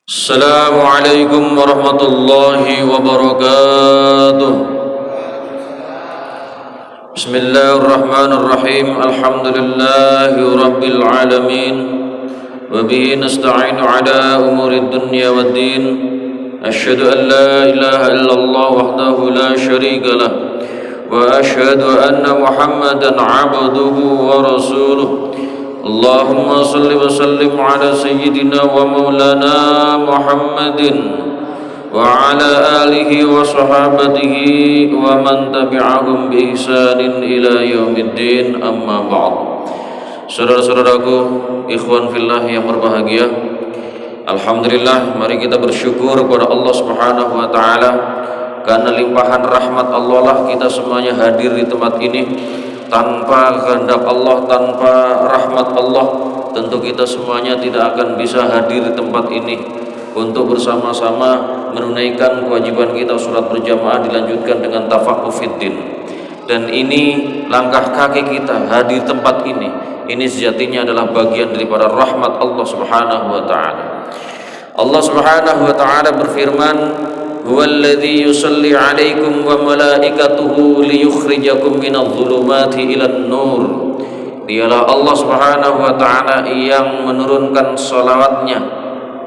Assalamualaikum warahmatullahi wabarakatuh. Bismillahirrahmanirrahim. Alhamdulillahi rabbil alamin. Wa bihi nasta'inu ala umurid dunya waddin. Asyhadu an la ilaha illallah wahdahu la syarika lah. Wa asyhadu anna Muhammadan 'abduhu wa rasuluh. Allahumma salli wa sallim ala sayyidina wa maulana Muhammadin wa ala alihi wa sahabatihi wa man tabi'ahum bi ihsanin ila yaumiddin, amma ba'd. Saudara-saudaraku, ikhwan fillah yang berbahagia, alhamdulillah, mari kita bersyukur kepada Allah Subhanahu wa taala karena limpahan rahmat Allah lah kita semuanya hadir di tempat ini. Tanpa kehendak Allah, tanpa rahmat Allah, tentu kita semuanya tidak akan bisa hadir di tempat ini untuk bersama-sama menunaikan kewajiban kita sholat berjamaah dilanjutkan dengan tafaqquh fiddin. Dan ini langkah kaki kita hadir di tempat ini sejatinya adalah bagian daripada rahmat Allah Subhanahu wa taala. Allah Subhanahu wa taala berfirman, huwallazi yusalli 'alaikum wa malaikatuhu liyukhrijakum minadh dhulumati ilan nur. Dialah Allah Subhanahu wa taala yang menurunkan salawatnya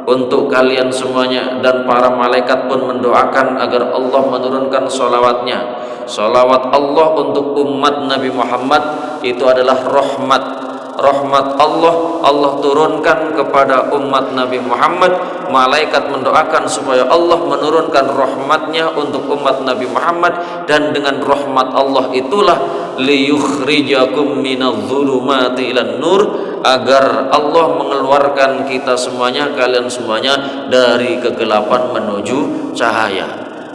untuk kalian semuanya, dan para malaikat pun mendoakan agar Allah menurunkan salawatnya. Salawat Allah untuk umat Nabi Muhammad itu adalah rahmat. Rahmat Allah turunkan kepada umat Nabi Muhammad. Malaikat mendoakan supaya Allah menurunkan rahmatnya untuk umat Nabi Muhammad, dan dengan rahmat Allah itulah liyukhrijakum minadh-dhulumati ilan nur, agar Allah mengeluarkan kita semuanya, kalian semuanya, dari kegelapan menuju cahaya.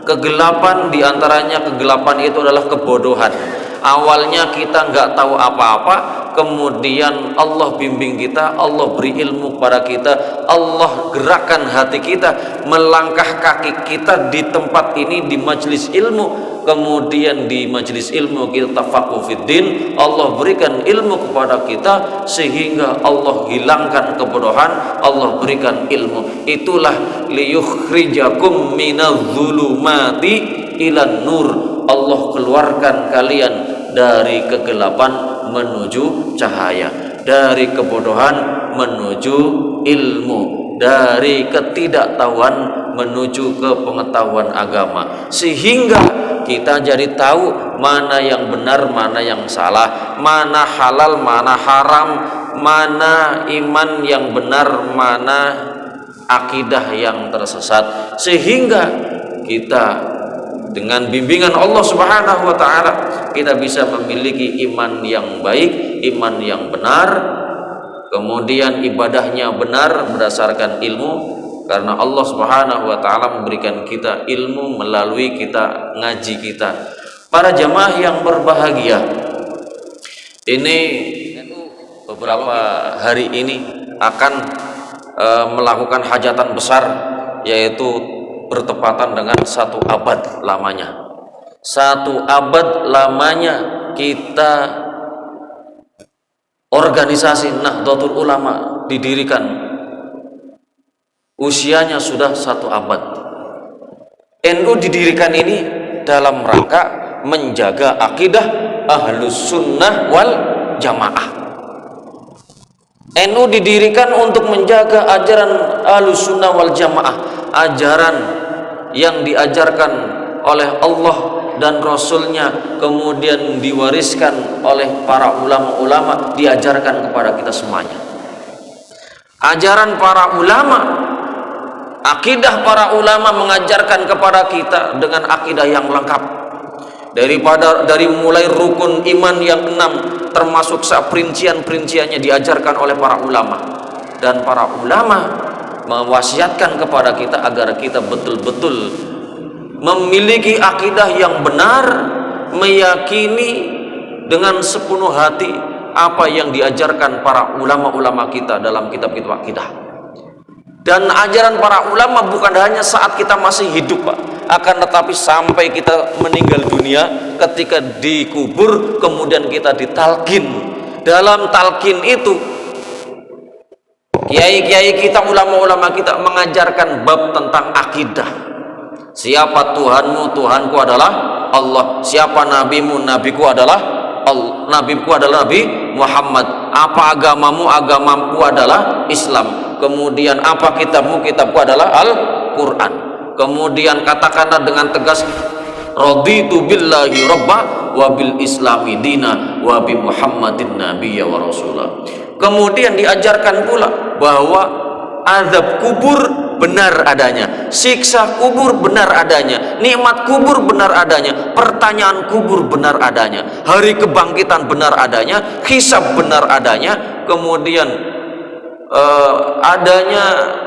Kegelapan diantaranya, kegelapan itu adalah kebodohan. Awalnya kita nggak tahu apa-apa, kemudian Allah bimbing kita, Allah beri ilmu kepada kita, Allah gerakkan hati kita, melangkah kaki kita di tempat ini, di majelis ilmu. Kemudian di majelis ilmu kita tafaqquh fiddin, Allah berikan ilmu kepada kita sehingga Allah hilangkan kebodohan, Allah berikan ilmu. Itulah liyukhrijakum minadh-dhulumati ilan nur. Allah keluarkan kalian dari kegelapan menuju cahaya, dari kebodohan menuju ilmu, dari ketidaktahuan menuju ke pengetahuan agama, sehingga kita jadi tahu mana yang benar, mana yang salah, mana halal, mana haram, mana iman yang benar, mana akidah yang tersesat, sehingga kita dengan bimbingan Allah Subhanahu wa taala kita bisa memiliki iman yang baik, iman yang benar, kemudian ibadahnya benar berdasarkan ilmu, karena Allah Subhanahu wa taala memberikan kita ilmu melalui kita ngaji kita. Para jamaah yang berbahagia, ini beberapa hari ini akan melakukan hajatan besar, yaitu bertepatan dengan 1 abad lamanya. 1 abad lamanya kita organisasi Nahdlatul Ulama didirikan. Usianya sudah 1 abad. NU didirikan ini dalam rangka menjaga akidah Ahlus Sunnah wal Jamaah. NU didirikan untuk menjaga ajaran Ahlus Sunnah wal Jamaah, ajaran yang diajarkan oleh Allah dan Rasulnya, kemudian diwariskan oleh para ulama-ulama, diajarkan kepada kita semuanya. Ajaran para ulama, akidah para ulama mengajarkan kepada kita dengan akidah yang lengkap, dari mulai rukun iman yang 6 termasuk perincian-perinciannya diajarkan oleh para ulama. Dan para ulama mewasiatkan kepada kita agar kita betul-betul memiliki akidah yang benar, meyakini dengan sepenuh hati apa yang diajarkan para ulama-ulama kita dalam kitab-kitab akidah. Dan ajaran para ulama bukan hanya saat kita masih hidup, Pak, akan tetapi sampai kita meninggal dunia, ketika dikubur kemudian kita ditalkin. Dalam talkin itu Kiai-kiai kita, ulama-ulama kita mengajarkan bab tentang akidah. Siapa Tuhanmu? Tuhanku adalah Allah. Siapa nabimu? Nabiku adalah Allah. Nabiku adalah Nabi Muhammad. Apa agamamu? Agamaku adalah Islam. Kemudian apa kitabmu? Kitabku adalah Al-Quran. Kemudian katakanlah dengan tegas, raditu billahi rabba wa bil islami dina wa bi Muhammadin nabiyya wa rasulah. Kemudian diajarkan pula bahwa azab kubur benar adanya, siksa kubur benar adanya, nikmat kubur benar adanya, pertanyaan kubur benar adanya, hari kebangkitan benar adanya, hisab benar adanya, kemudian adanya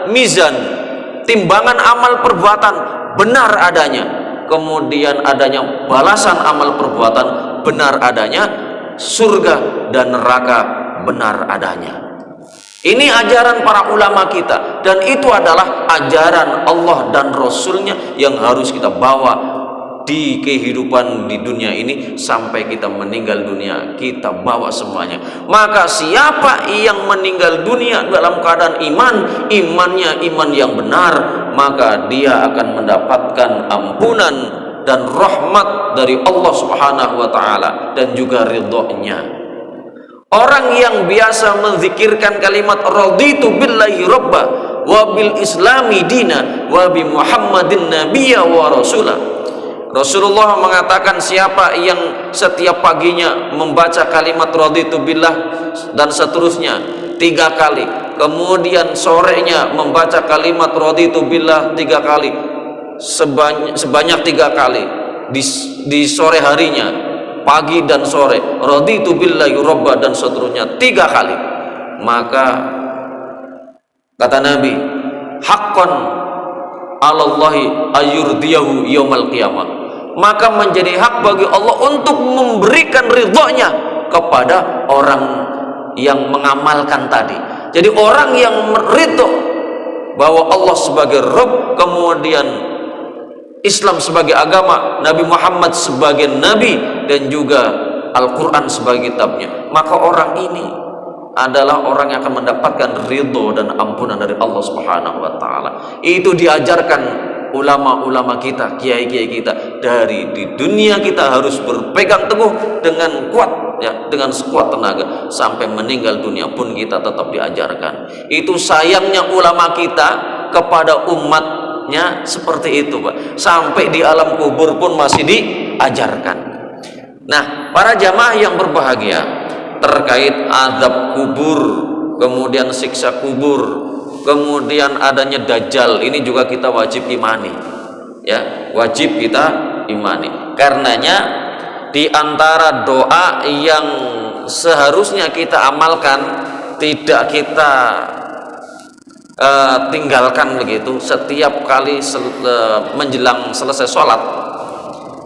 mizan, timbangan amal perbuatan benar adanya, kemudian adanya balasan amal perbuatan benar adanya, surga dan neraka benar adanya. Ini ajaran para ulama kita, dan itu adalah ajaran Allah dan Rasulnya yang harus kita bawa di kehidupan di dunia ini sampai kita meninggal dunia. Kita bawa semuanya. Maka siapa yang meninggal dunia dalam keadaan imannya iman yang benar, maka dia akan mendapatkan ampunan dan rahmat dari Allah Subhanahu wa taala dan juga ridhonya. Orang yang biasa menzikirkan kalimat raditu billahi rabba wa bil islami dina wa bi Muhammadin nabiyya wa rasulah. Rasulullah mengatakan siapa yang setiap paginya membaca kalimat raditu billah dan seterusnya 3 kali, kemudian sorenya membaca kalimat raditu billah 3 kali, sebanyak 3 kali di sore harinya, pagi dan sore, raditu billahi rabba dan seterusnya 3 kali, maka kata Nabi, haqqan 'alallahi ayyurdiyahu yaumal qiyamah, maka menjadi hak bagi Allah untuk memberikan ridhonya kepada orang yang mengamalkan tadi. Jadi orang yang ridho bahwa Allah sebagai Rabb, kemudian Islam sebagai agama, Nabi Muhammad sebagai Nabi, dan juga Al-Quran sebagai kitabnya, maka orang ini adalah orang yang akan mendapatkan ridho dan ampunan dari Allah Subhanahu wa taala. Itu diajarkan ulama-ulama kita, kiai-kiai kita. Dari di dunia kita harus berpegang teguh dengan kuat, ya, dengan sekuat tenaga, sampai meninggal dunia pun kita tetap diajarkan. Itu sayangnya ulama kita kepada umatnya seperti itu, Pak. Sampai di alam kubur pun masih diajarkan. Nah, para jamaah yang berbahagia, terkait azab kubur, kemudian siksa kubur, kemudian adanya dajjal, ini juga kita wajib imani, ya, wajib kita imani. Karenanya di antara doa yang seharusnya kita amalkan, tidak kita tinggalkan begitu setiap kali menjelang selesai sholat,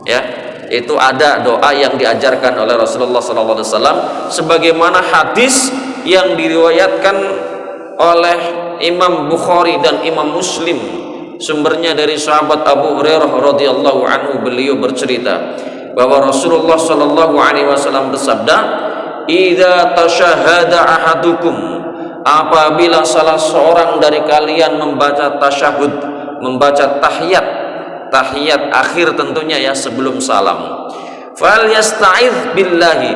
ya, itu ada doa yang diajarkan oleh Rasulullah SAW, sebagaimana hadis yang diriwayatkan oleh Imam Bukhari dan Imam Muslim. Sumbernya dari sahabat Abu Hurairah radhiyallahu anhu, beliau bercerita bahwa Rasulullah SAW bersabda, "Idza tasyahhada ahadukum," apabila salah seorang dari kalian membaca tasyahud, membaca tahiyat akhir tentunya, ya, sebelum salam, "falyasta'idz billahi,"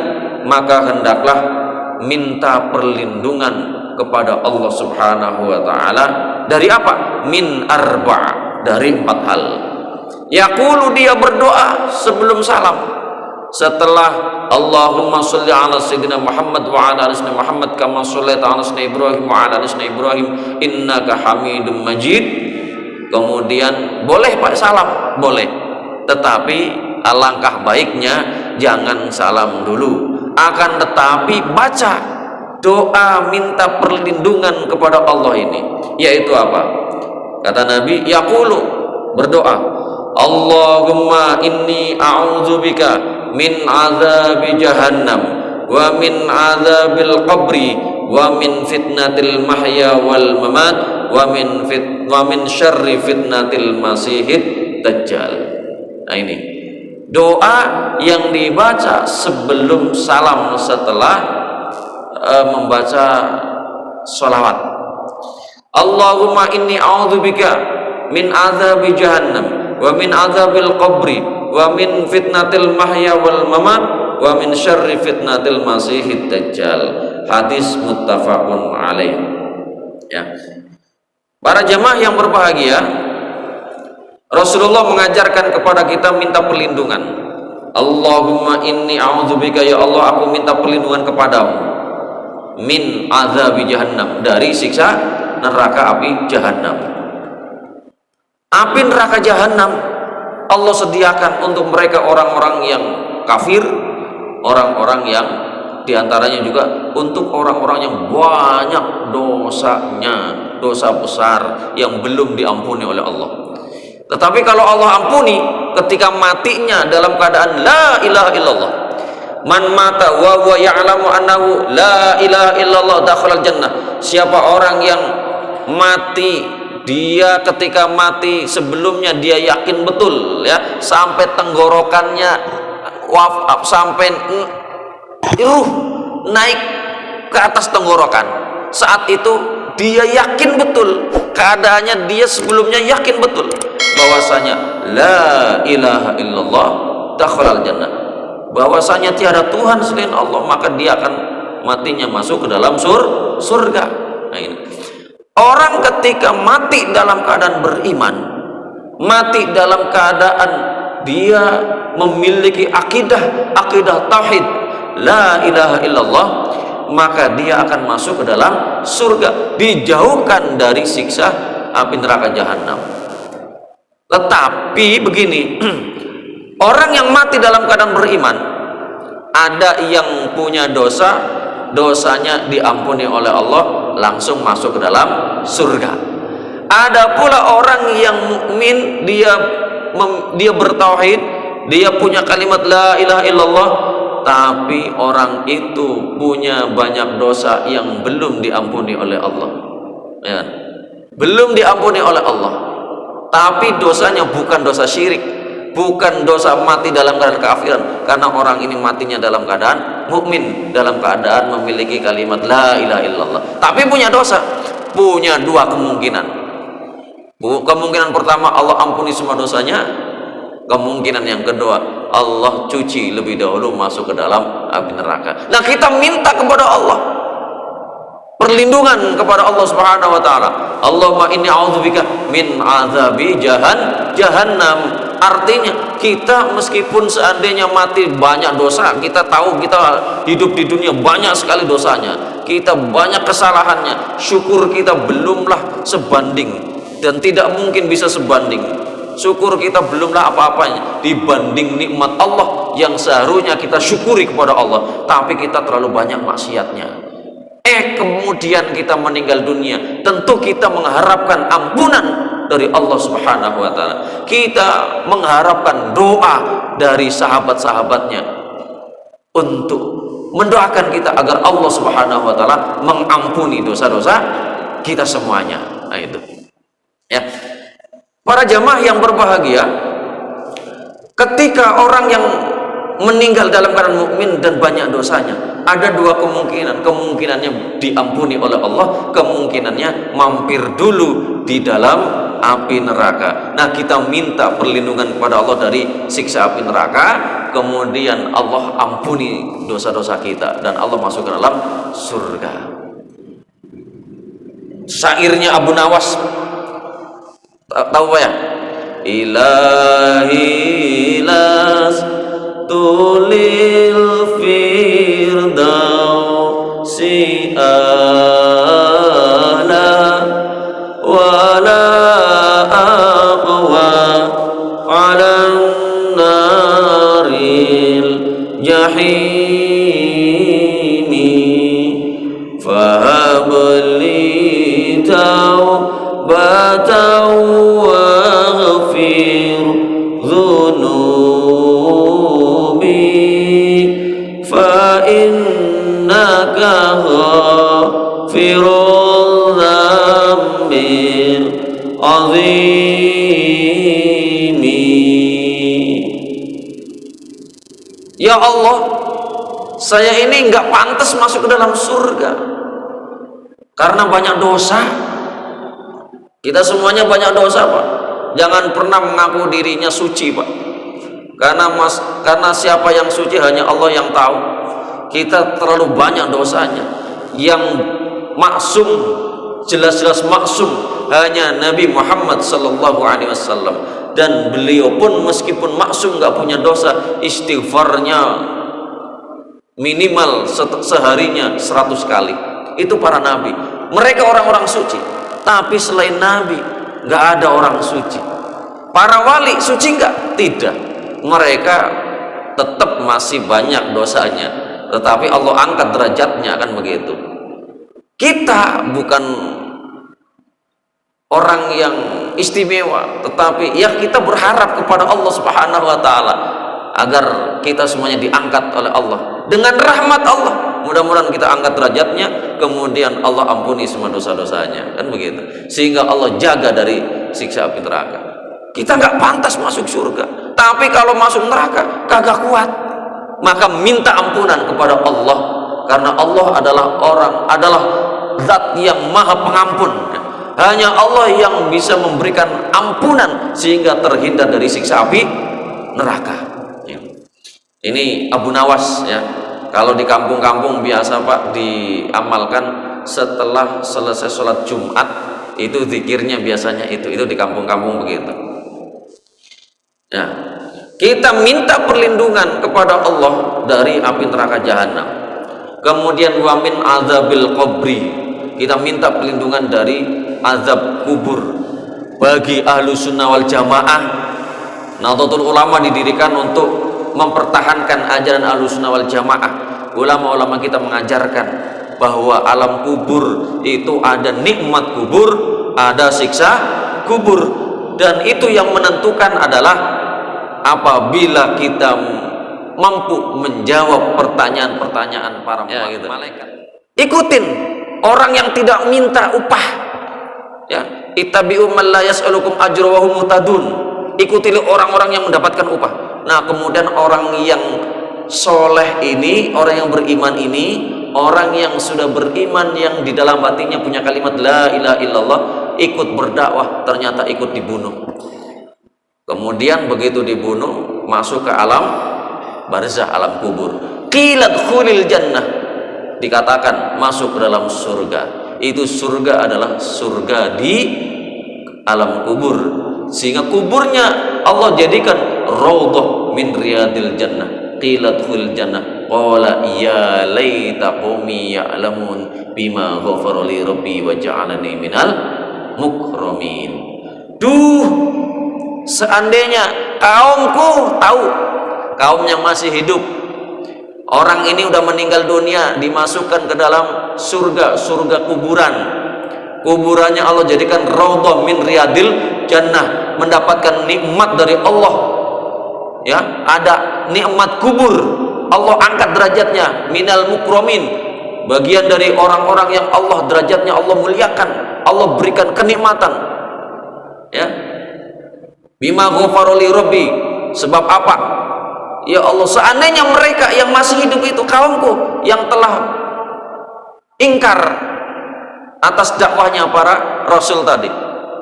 maka hendaklah minta perlindungan kepada Allah Subhanahu wa taala dari apa? Min arba', dari 4 hal. Yaqulu, dia berdoa sebelum salam, setelah Allahumma sholli ala sayyidina Muhammad wa ala ali sayyidina Muhammad kama shallaita ala sayyidina Ibrahim wa ala ali sayyidina Ibrahim innaka Hamidum Majid. Kemudian boleh Pak salam, boleh, tetapi alangkah baiknya jangan salam dulu, akan tetapi baca doa minta perlindungan kepada Allah ini, yaitu apa? Kata Nabi, yaqulu, berdoa, Allahumma inni a'udzubika min azabi jahannam wa min azabil qabri wa min fitnatil mahya wal mamat wa min syarri fitnatil masihid dajjal. Nah, ini doa yang dibaca sebelum salam setelah membaca sholawat, Allahumma inni a'udzubika min adzabi jahannam wa min adzabil qabri wa min fitnatil mahya wal mamat wa min syarri fitnatil masihid dajjal. Hadis muttafaqun alaih. Ya. Para jamaah yang berbahagia, Rasulullah mengajarkan kepada kita minta perlindungan. Allahumma inni a'udzubika, ya Allah aku minta perlindungan kepadamu, min azabi jahannam, dari siksa neraka api jahannam. Api neraka jahannam Allah sediakan untuk mereka orang-orang yang kafir, orang-orang yang diantaranya juga untuk orang-orang yang banyak dosanya, dosa besar yang belum diampuni oleh Allah. Tetapi kalau Allah ampuni ketika matinya dalam keadaan la ilaha illallah, man mata wa huwa ya'lamu annahu la ilaha illallah dakhalal jannah. Siapa orang yang mati, dia ketika mati sebelumnya dia yakin betul ya, sampai tenggorokannya sampai ruh naik ke atas tenggorokan, saat itu dia yakin betul keadaannya, dia sebelumnya yakin betul bahwasanya la ilaha illallah dakhalal jannah, bahwasanya tiada Tuhan selain Allah, maka dia akan matinya masuk ke dalam surga. Nah, ini orang ketika mati dalam keadaan beriman, mati dalam keadaan dia memiliki akidah tauhid la ilaha illallah, maka dia akan masuk ke dalam surga, dijauhkan dari siksa api neraka jahanam. Tetapi begini, orang yang mati dalam keadaan beriman, ada yang punya dosa, dosanya diampuni oleh Allah, langsung masuk ke dalam surga. Ada pula orang yang mukmin, dia bertauhid, dia punya kalimat la ilaha illallah, tapi orang itu punya banyak dosa yang belum diampuni oleh Allah ya. Belum diampuni oleh Allah, tapi dosanya bukan dosa syirik, bukan dosa mati dalam keadaan kafiran, karena orang ini matinya dalam keadaan mukmin, dalam keadaan memiliki kalimat la ilaha illallah, tapi punya dosa. Punya dua kemungkinan. Kemungkinan pertama, Allah ampuni semua dosanya. Kemungkinan yang kedua, Allah cuci lebih dahulu, masuk ke dalam api neraka. Nah, kita minta kepada Allah perlindungan kepada Allah Subhanahu wa taala. Allahumma inni a'udzubika min azabi jahannam. Artinya kita meskipun seandainya mati banyak dosa, kita tahu kita hidup di dunia banyak sekali dosanya, kita banyak kesalahannya, syukur kita belumlah sebanding dan tidak mungkin bisa sebanding. Syukur kita belumlah apa-apanya dibanding nikmat Allah yang seharusnya kita syukuri kepada Allah, tapi kita terlalu banyak maksiatnya. Kemudian kita meninggal dunia, tentu kita mengharapkan ampunan dari Allah Subhanahu wa taala. Kita mengharapkan doa dari sahabat-sahabatnya untuk mendoakan kita agar Allah Subhanahu wa taala mengampuni dosa-dosa kita semuanya. Nah, itu. Ya. Para jamaah yang berbahagia, ketika orang yang meninggal dalam keadaan mukmin dan banyak dosanya, ada dua kemungkinan. Kemungkinannya diampuni oleh Allah, kemungkinannya mampir dulu di dalam api neraka. Nah, kita minta perlindungan kepada Allah dari siksa api neraka, kemudian Allah ampuni dosa-dosa kita dan Allah masuk ke dalam surga. Syairnya Abu Nawas, tahu apa ya? Ilahi las tulil firdausi ala wala aqwa ala naril jahimi fahabli taubatan waghfir dhunubi fa innaka ghafirul dzambil azimi. Ya Allah, saya ini enggak pantas masuk ke dalam surga. Karena banyak dosa. Kita semuanya banyak dosa, Pak. Jangan pernah mengaku dirinya suci, Pak. Karena siapa yang suci hanya Allah yang tahu. Kita terlalu banyak dosanya. Yang maksum, jelas-jelas maksum hanya Nabi Muhammad sallallahu alaihi wasallam, dan beliau pun meskipun maksum nggak punya dosa, istighfarnya minimal seharinya 100 kali. Itu para nabi, mereka orang-orang suci. Tapi selain nabi nggak ada orang suci. Para wali suci nggak? Tidak, mereka tetap masih banyak dosanya, tetapi Allah angkat derajatnya, kan begitu. Kita bukan orang yang istimewa, tetapi ya kita berharap kepada Allah Subhanahu wa taala agar kita semuanya diangkat oleh Allah dengan rahmat Allah. Mudah-mudahan kita angkat derajatnya, kemudian Allah ampuni semua dosa-dosanya, kan begitu, sehingga Allah jaga dari siksa api neraka. Kita nggak pantas masuk surga, tapi kalau masuk neraka kagak kuat, maka minta ampunan kepada Allah, karena Allah adalah zat yang maha pengampun. Hanya Allah yang bisa memberikan ampunan sehingga terhindar dari siksa api neraka. Ini Abu Nawas, ya. Kalau di kampung-kampung biasa, Pak, diamalkan setelah selesai sholat Jumat, itu zikirnya biasanya itu di kampung-kampung begitu. Ya, kita minta perlindungan kepada Allah dari api neraka jahanam. Kemudian wa min azabil qabri, kita minta perlindungan dari azab kubur. Bagi ahlu sunnah wal jamaah, Nahdlatul Ulama didirikan untuk mempertahankan ajaran ahlu sunnah wal jamaah. Ulama-ulama kita mengajarkan bahwa alam kubur itu ada nikmat kubur, ada siksa kubur, dan itu yang menentukan adalah apabila kita mampu menjawab pertanyaan-pertanyaan para malaikat. Ikutin orang yang tidak minta upah, ya. Ittabi'u man la yas'alukum ajra wa hum muhtadun. Ikutilah orang-orang yang mendapatkan upah. Nah, kemudian orang yang soleh ini, orang yang beriman ini, orang yang sudah beriman, yang di dalam hatinya punya kalimat la ilaha illallah, ikut berdakwah, ternyata ikut dibunuh. Kemudian begitu dibunuh, masuk ke alam barzah, alam kubur. Qilat khulil jannah, dikatakan masuk ke dalam surga. Itu surga adalah surga di alam kubur, sehingga kuburnya Allah jadikan raudhah min riyadil jannah. Qilat khulil jannah qala ya laita qaumi ya'lamun bima ghafara li rabbi wa ja'alani minal mukramin. Duh, seandainya kaumku tahu, kaum yang masih hidup, orang ini udah meninggal dunia, dimasukkan ke dalam surga kuburan. Kuburannya Allah jadikan raudhah min riyadil jannah, mendapatkan nikmat dari Allah. Ya, ada nikmat kubur. Allah angkat derajatnya minal mukramin, bagian dari orang-orang yang Allah derajatnya Allah muliakan, Allah berikan kenikmatan. Ya. Bima ghafara li rabbi, sebab apa? Ya Allah, seandainya mereka yang masih hidup itu kaumku yang telah ingkar atas dakwahnya para rasul tadi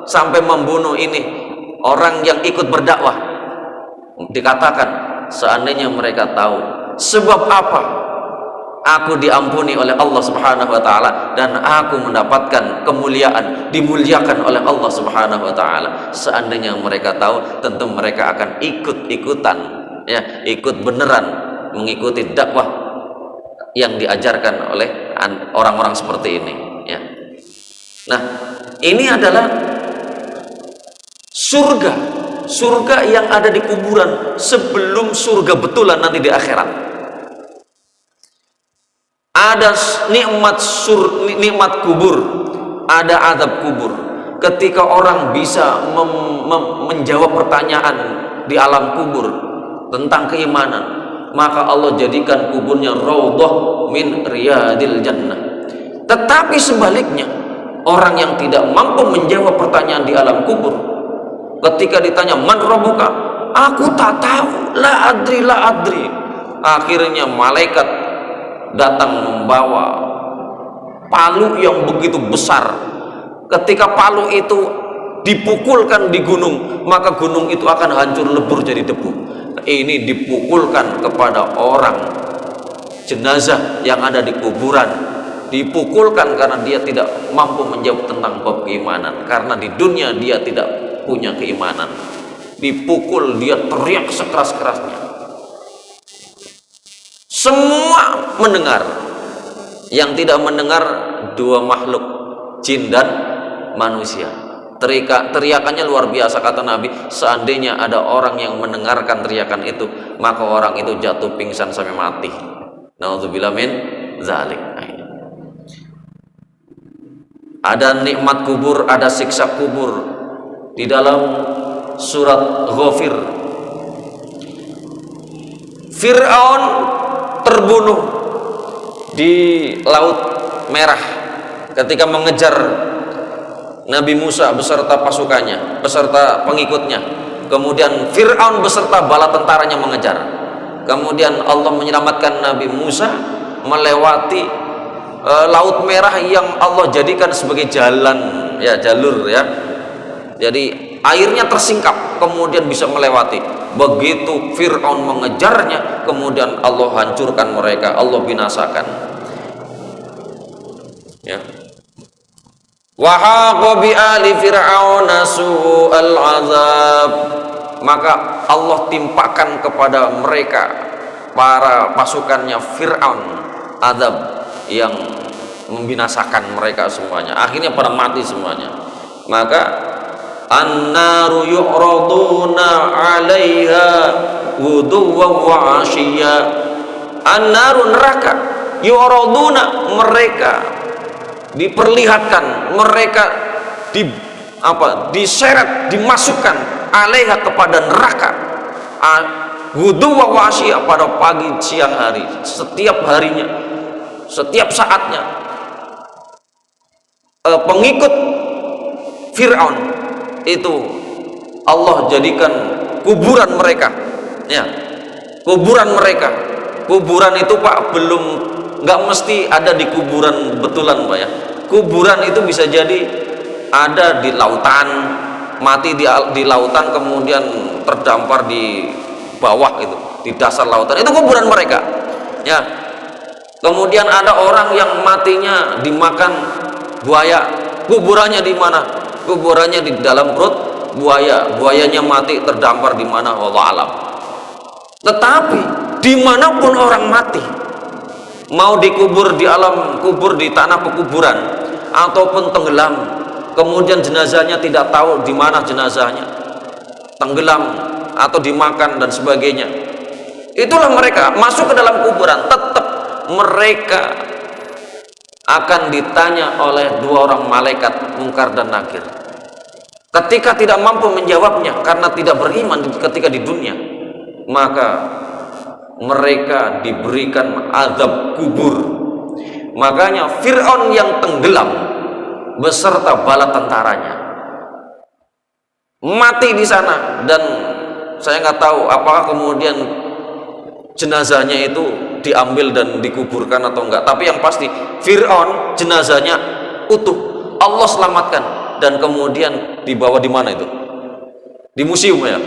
sampai membunuh ini orang yang ikut berdakwah, dikatakan seandainya mereka tahu sebab apa aku diampuni oleh Allah Subhanahu wa taala dan aku mendapatkan kemuliaan, dimuliakan oleh Allah Subhanahu wa taala. Seandainya mereka tahu, tentu mereka akan ikut-ikutan, ya, ikut beneran mengikuti dakwah yang diajarkan oleh orang-orang seperti ini, ya. Nah, ini adalah surga yang ada di kuburan sebelum surga betulan nanti di akhirat. Ada nikmat kubur, ada azab kubur. Ketika orang bisa menjawab pertanyaan di alam kubur tentang keimanan, maka Allah jadikan kuburnya raudhah min riyadil jannah. Tetapi sebaliknya, orang yang tidak mampu menjawab pertanyaan di alam kubur, ketika ditanya man rabbuka, aku tak tahu, la adri. Akhirnya malaikat datang membawa palu yang begitu besar. Ketika palu itu dipukulkan di gunung, maka gunung itu akan hancur lebur jadi debu. Ini dipukulkan kepada orang, jenazah yang ada di kuburan, dipukulkan karena dia tidak mampu menjawab tentang bab keimanan, karena di dunia dia tidak punya keimanan. Dipukul, dia teriak sekeras-kerasnya. Semua mendengar. Yang tidak mendengar dua makhluk, jin dan manusia. Teriakannya luar biasa, kata Nabi. Seandainya ada orang yang mendengarkan teriakan itu, maka orang itu jatuh pingsan sampai mati. Na'udzubillah min zalik. Ada nikmat kubur, ada siksa kubur. Di dalam surat Ghafir, Fir'aun terbunuh di Laut Merah ketika mengejar Nabi Musa beserta pasukannya, beserta pengikutnya. Kemudian Fir'aun beserta bala tentaranya mengejar. Kemudian Allah menyelamatkan Nabi Musa melewati Laut Merah yang Allah jadikan sebagai jalan, ya, jalur, ya. Jadi airnya tersingkap, kemudian bisa melewati. Begitu Fir'aun mengejarnya, kemudian Allah hancurkan mereka, Allah binasakan. Ya. Wa haqa bi ali fir'auna su'al azab. Maka Allah timpakan kepada mereka, para pasukannya Fir'aun, azab yang membinasakan mereka semuanya. Akhirnya pada mati semuanya. Maka an-naru yu'raduna 'alaiha ghuduwwan wa 'ashiyya. An-naru, neraka, yu'raduna, mereka diperlihatkan, mereka diseret, dimasukkan, 'alaiha, kepada neraka, ghuduwwan wa 'ashiyya, pada pagi siang hari, setiap harinya, setiap saatnya. Pengikut Fir'aun itu Allah jadikan kuburan mereka, ya, kuburan mereka. Kuburan itu, Pak, belum, nggak mesti ada di kuburan betulan, Pak, ya. Kuburan itu bisa jadi ada di lautan, mati di lautan, kemudian terdampar di bawah itu, di dasar lautan, itu kuburan mereka, ya. Kemudian ada orang yang matinya dimakan buaya, kuburannya di mana? Kuburannya di dalam perut buaya, buayanya mati terdampar di mana, wallahu alam. Tetapi dimanapun orang mati, mau dikubur di alam kubur, di tanah pekuburan, ataupun tenggelam, kemudian jenazahnya tidak tahu di mana jenazahnya, tenggelam atau dimakan dan sebagainya, itulah mereka masuk ke dalam kuburan, tetap mereka akan ditanya oleh dua orang malaikat, Munkar dan Nakir. Ketika tidak mampu menjawabnya karena tidak beriman ketika di dunia, maka mereka diberikan azab kubur. Makanya Fir'aun yang tenggelam beserta bala tentaranya mati di sana, dan saya nggak tahu apakah kemudian jenazahnya itu diambil dan dikuburkan atau enggak, tapi yang pasti Fir'aun jenazahnya utuh, Allah selamatkan, dan kemudian dibawa di mana itu? Di museum, ya,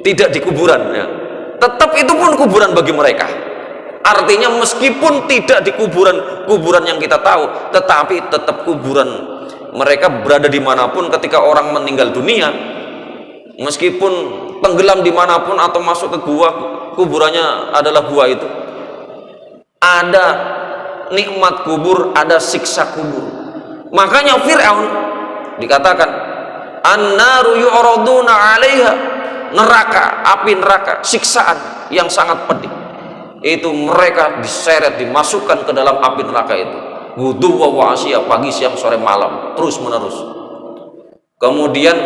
tidak di kuburan, ya. Tetap itu pun kuburan bagi mereka. Artinya meskipun tidak di kuburan yang kita tahu, tetapi tetap kuburan mereka berada dimanapun. Ketika orang meninggal dunia, meskipun tenggelam dimanapun atau masuk ke gua, kuburannya adalah gua itu. Ada nikmat kubur, ada siksa kubur. Makanya Fir'aun dikatakan an-naru yu'raduna 'alaiha, neraka, api neraka, siksaan yang sangat pedih. Itu mereka diseret, dimasukkan ke dalam api neraka itu, ghuduwwan wa 'ashiyya, pagi siang sore malam, terus menerus. Kemudian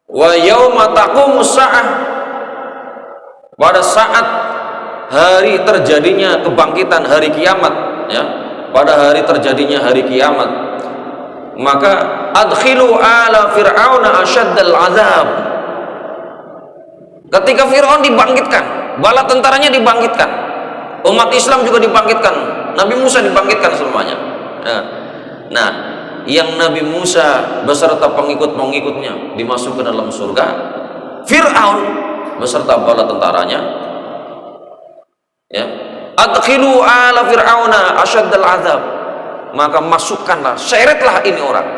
wa yauma taqumus sa'ah, pada saat hari terjadinya kebangkitan, hari kiamat, ya, pada hari terjadinya hari kiamat, maka adkhilu ala fir'auna asyaddal azab. Ketika Fir'aun dibangkitkan, bala tentaranya dibangkitkan, umat Islam juga dibangkitkan, Nabi Musa dibangkitkan semuanya. Nah, yang Nabi Musa beserta pengikut-pengikutnya dimasukkan dalam surga, Fir'aun beserta bala tentaranya, ya, adkhilu ala fir'auna asyaddal azab, maka masukkanlah, seretlah ini orang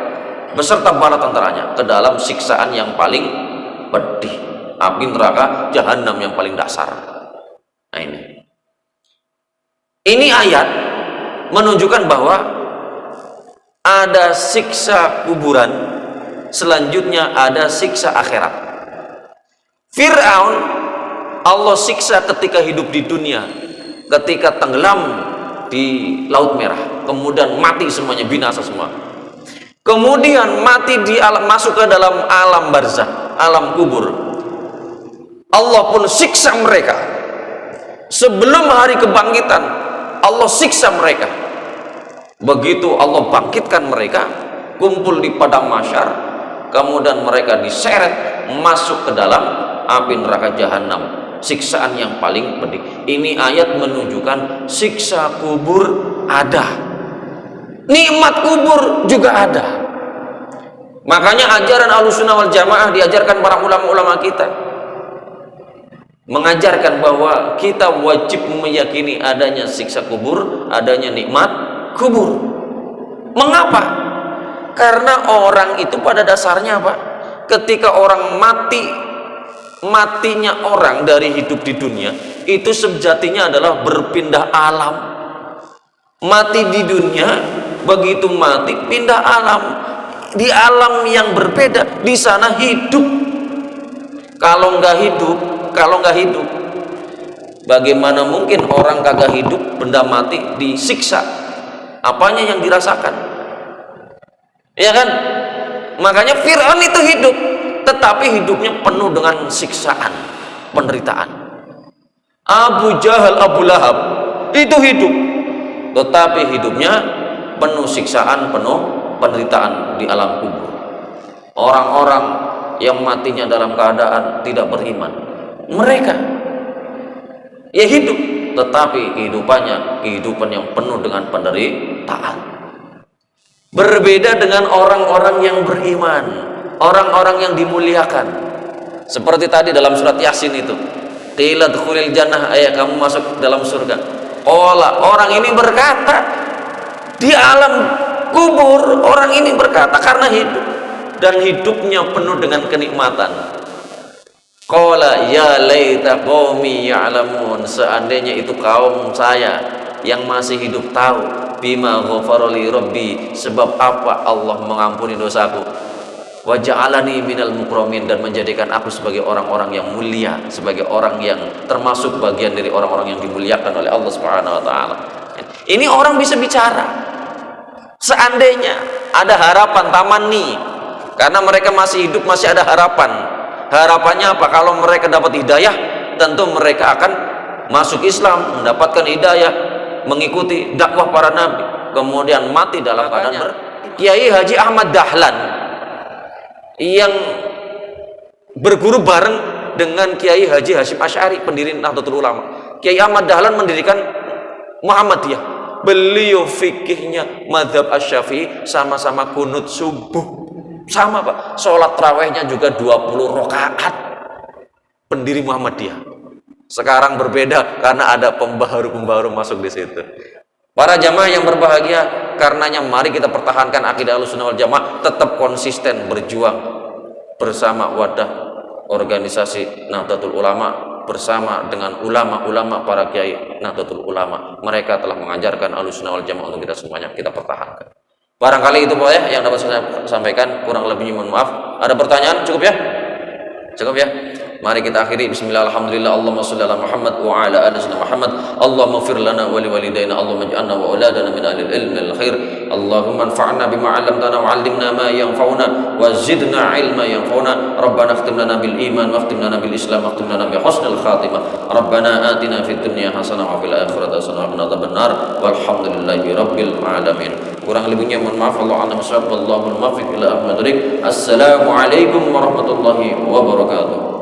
beserta bala tentaranya ke dalam siksaan yang paling pedih, api neraka jahanam yang paling dasar. Nah, ini ayat menunjukkan bahwa ada siksa kuburan, selanjutnya ada siksa akhirat. Fir'aun Allah siksa ketika hidup di dunia, ketika tenggelam di Laut Merah, kemudian mati semuanya, binasa semua. Kemudian mati di alam, masuk ke dalam alam barzakh, alam kubur. Allah pun siksa mereka. Sebelum hari kebangkitan, Allah siksa mereka. Begitu Allah bangkitkan mereka, kumpul di padang mahsyar, kemudian mereka diseret masuk ke dalam api neraka jahanam, siksaan yang paling pedih. Ini ayat menunjukkan siksa kubur ada, nikmat kubur juga ada. Makanya ajaran Ahlussunnah wal Jamaah diajarkan para ulama-ulama kita, mengajarkan bahwa kita wajib meyakini adanya siksa kubur, adanya nikmat kubur. Mengapa? Karena orang itu pada dasarnya apa? Ketika orang matinya orang dari hidup di dunia itu sejatinya adalah berpindah alam. Mati di dunia, begitu mati pindah alam, di alam yang berbeda, di sana hidup. Kalau nggak hidup, bagaimana mungkin orang kagak hidup, benda mati disiksa? Apanya yang dirasakan? Ya kan? Makanya Fir'aun itu hidup, tetapi hidupnya penuh dengan siksaan, penderitaan. Abu Jahal, Abu Lahab itu hidup, tetapi hidupnya penuh siksaan, penuh penderitaan di alam kubur. Orang-orang yang matinya dalam keadaan tidak beriman, mereka ya hidup, tetapi kehidupan yang penuh dengan penderitaan. Berbeda dengan orang-orang yang beriman, orang-orang yang dimuliakan. Seperti tadi dalam surat Yasin itu, qila dkhulil jannah, ayat kamu masuk dalam surga. Orang ini berkata di alam kubur, orang ini berkata karena hidup dan hidupnya penuh dengan kenikmatan. Qala ya laita qaumi ya'lamun, seandainya itu kaum saya yang masih hidup tahu, bima ghafarali rabbi, sebab apa Allah mengampuni dosaku, wa ja'alani minal mukramin, dan menjadikan aku sebagai orang-orang yang mulia, sebagai orang yang termasuk bagian dari orang-orang yang dimuliakan oleh Allah Subhanahu wa taala. Ini orang bisa bicara. Seandainya ada harapan tamani, karena mereka masih hidup, masih ada harapan. Harapannya apa? Kalau mereka dapat hidayah, tentu mereka akan masuk Islam, mendapatkan hidayah, mengikuti dakwah para nabi, kemudian mati dalam keadaan Kiai Haji Ahmad Dahlan yang berguru bareng dengan Kiai Haji Hasyim Asy'ari, pendiri Nahdlatul Ulama. Kiai Ahmad Dahlan mendirikan Muhammadiyah. Beliau fikihnya mazhab Asy-Syafi'i, sama-sama kunut subuh. Sama Pak, sholat tarawihnya juga 20 rakaat. Pendiri Muhammadiyah. Sekarang berbeda karena ada pembaharu-pembaharu masuk di situ. Para jamaah yang berbahagia, karenanya mari kita pertahankan akidah Ahlussunnah wal Jamaah, tetap konsisten berjuang bersama wadah organisasi Nahdlatul Ulama, bersama dengan ulama-ulama para kiai Nahdlatul Ulama. Mereka telah mengajarkan Ahlussunnah wal Jamaah untuk kita semuanya, kita pertahankan. Barangkali itu Pak ya yang dapat saya sampaikan, kurang lebihnya mohon maaf. Ada pertanyaan? Cukup ya? Cukup ya? Mari kita akhiri. Bismillah, alhamdulillah, Allahumma sholli ala Muhammad wa ala ali sayyidina Muhammad. Allahumma ighfir lana wa liwalidayna, Allahumma ij'alna wa auladana min ahli al-ilmi wal khair. Allahumma anfa'na bima 'allamtana wa 'allimna ma yanfa'una wa zidna 'ilma yanfa'una. Rabbana ikhtim lana bil iman wa ikhtim lana bil islam wa ikhtim lana bi husnil khatimah. Rabbana atina fid dunya hasanah wa fil akhirati hasanah wa qina adzabannar. Walhamdulillahi rabbil alamin. Kurang lebihnya mohon maaf. Allah a'lam bishawab, wallahul muwaffiq ila aqwamit thoriq. Assalamualaikum warahmatullahi wabarakatuh.